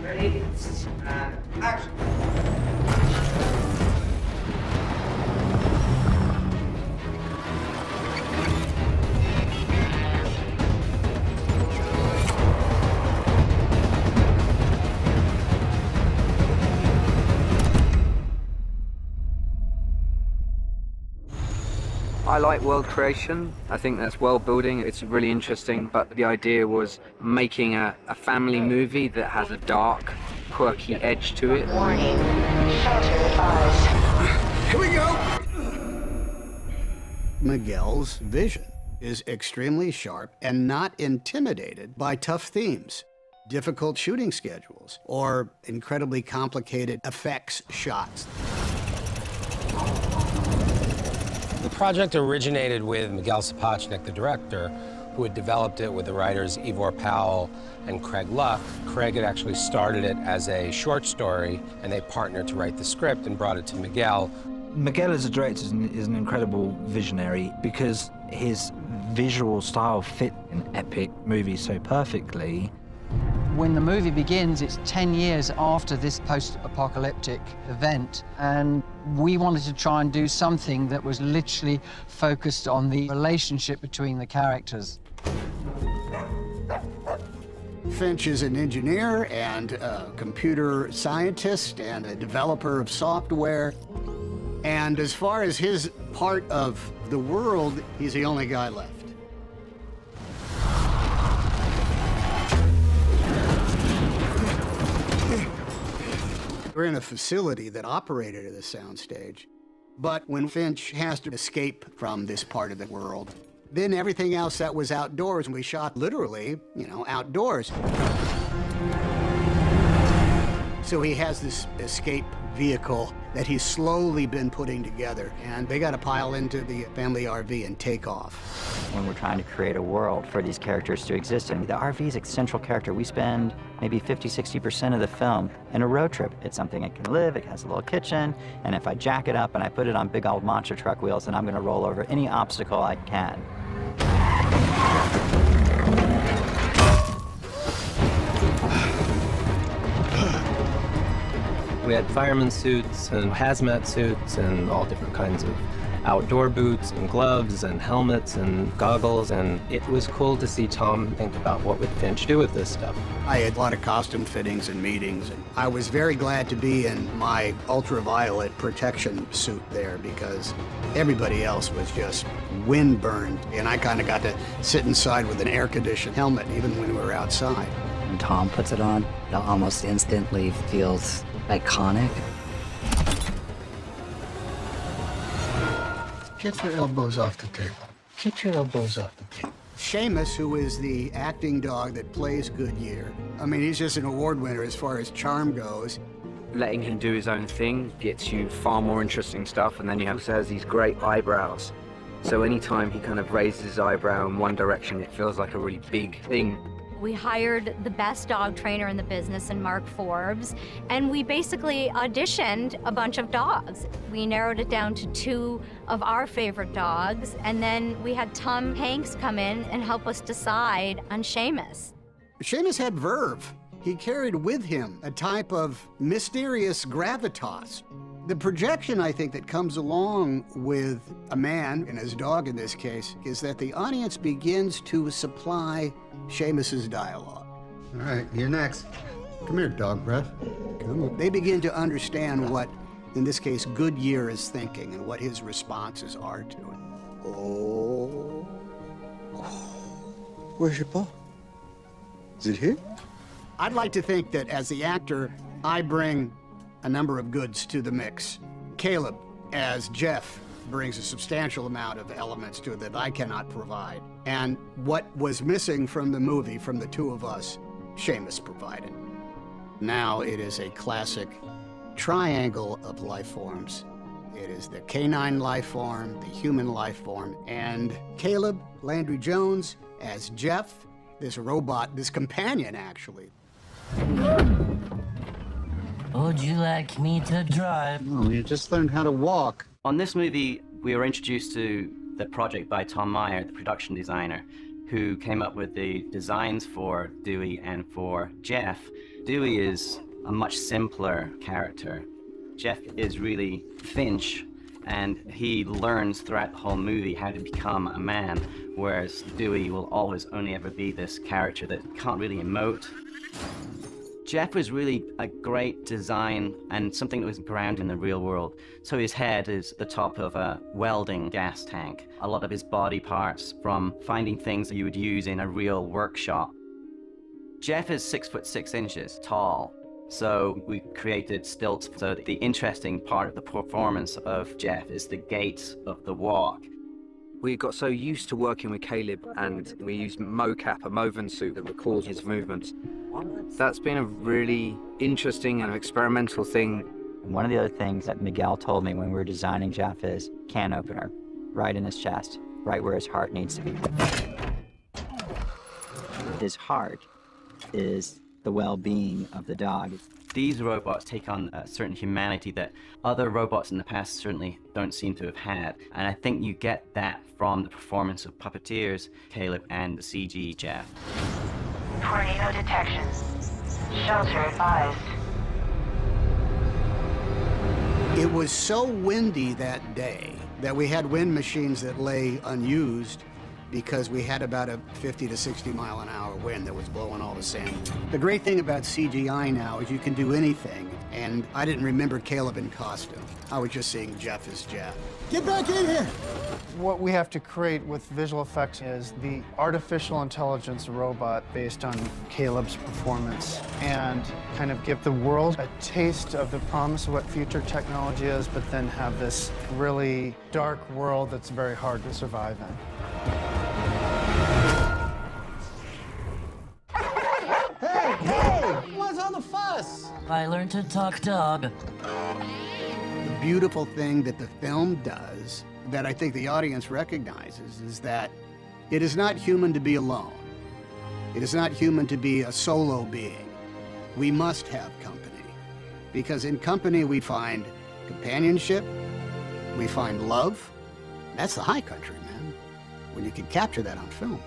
Ready? Action. I like world creation. I think that's world building. It's really interesting, but the idea was making a family movie that has a dark, quirky edge to it. Warning. Shelter advised. Here we go! Miguel's vision is extremely sharp and not intimidated by tough themes, difficult shooting schedules, or incredibly complicated effects shots. The project originated with Miguel Sapochnik, the director, who had developed it with the writers Ivor Powell and Craig Luck. Craig had actually started it as a short story, and they partnered to write the script and brought it to Miguel. Miguel as a director is an incredible visionary because his visual style fit an epic movie so perfectly. When the movie begins, it's 10 years after this post-apocalyptic event, and we wanted to try and do something that was literally focused on the relationship between the characters. Finch is an engineer and a computer scientist and a developer of software. And as far as his part of the world, he's the only guy left. We're in a facility that operated as a soundstage. But when Finch has to escape from this part of the world, then everything else that was outdoors, and we shot literally, outdoors. So he has this escape vehicle that he's slowly been putting together, and they got to pile into the family RV and take off. When we're trying to create a world for these characters to exist in, the RV is a central character. We spend maybe 50–60% of the film in a road trip. It's something that can live, it has a little kitchen, and if I jack it up and I put it on big old monster truck wheels, then I'm going to roll over any obstacle I can. We had fireman suits and hazmat suits and all different kinds of outdoor boots and gloves and helmets and goggles, and it was cool to see Tom think about what would Finch do with this stuff. I had a lot of costume fittings and meetings, and I was very glad to be in my ultraviolet protection suit there because everybody else was just windburned, and I kind of got to sit inside with an air-conditioned helmet even when we were outside. When Tom puts it on, it almost instantly feels iconic. Get your elbows off the table. Get your elbows off the table. Seamus, who is the acting dog that plays Goodyear, I mean, he's just an award winner as far as charm goes. Letting him do his own thing gets you far more interesting stuff, and then he also has these great eyebrows. So anytime he kind of raises his eyebrow in one direction, it feels like a really big thing. We hired the best dog trainer in the business in Mark Forbes, and we basically auditioned a bunch of dogs. We narrowed it down to 2 of our favorite dogs, and then we had Tom Hanks come in and help us decide on Seamus. Seamus had verve. He carried with him a type of mysterious gravitas. The projection, I think, that comes along with a man, and his dog in this case, is that the audience begins to supply Seamus's dialogue. All right, you're next. Come here, dog breath. Come on. They begin to understand what, in this case, Goodyear is thinking and what his responses are to it. Oh. Where's your paw? Is it here? I'd like to think that as the actor, I bring a number of goods to the mix. Caleb, as Jeff, brings a substantial amount of elements to it that I cannot provide. And what was missing from the movie, from the 2 of us, Seamus provided. Now it is a classic triangle of life forms. It is the canine life form, the human life form, and Caleb Landry Jones as Jeff, this robot, this companion, actually. Would you like me to drive? No, you just learned how to walk. On this movie, we were introduced to the project by Tom Meyer, the production designer, who came up with the designs for Dewey and for Jeff. Dewey is a much simpler character. Jeff is really Finch, and he learns throughout the whole movie how to become a man, whereas Dewey will always only ever be this character that can't really emote. Jeff was really a great design and something that was grounded in the real world. So his head is the top of a welding gas tank. A lot of his body parts from finding things that you would use in a real workshop. Jeff is 6'6" tall. So we created stilts. So the interesting part of the performance of Jeff is the gait of the walk. We got so used to working with Caleb, and we used mocap, a Moven suit that records his movements. That's been a really interesting and experimental thing. One of the other things that Miguel told me when we were designing Jeff is can opener, right in his chest, right where his heart needs to be. His heart is the well-being of the dog. These robots take on a certain humanity that other robots in the past certainly don't seem to have had. And I think you get that from the performance of puppeteers, Caleb, and the CG Jeff. Tornado detection. Shelter advised. It was so windy that day that we had wind machines that lay unused because we had about a 50 to 60 mile an hour wind that was blowing all the sand. The great thing about CGI now is you can do anything, and I didn't remember Caleb in costume. I was just seeing Jeff as Jeff. Get back in here! What we have to create with visual effects is the artificial intelligence robot based on Caleb's performance, and kind of give the world a taste of the promise of what future technology is, but then have this really dark world that's very hard to survive in. Hey! What's all the fuss? I learned to talk dog. The beautiful thing that the film does, that I think the audience recognizes, is that it is not human to be alone. It is not human to be a solo being. We must have company. Because in company we find companionship, we find love. That's the high country, man. When you can capture that on film.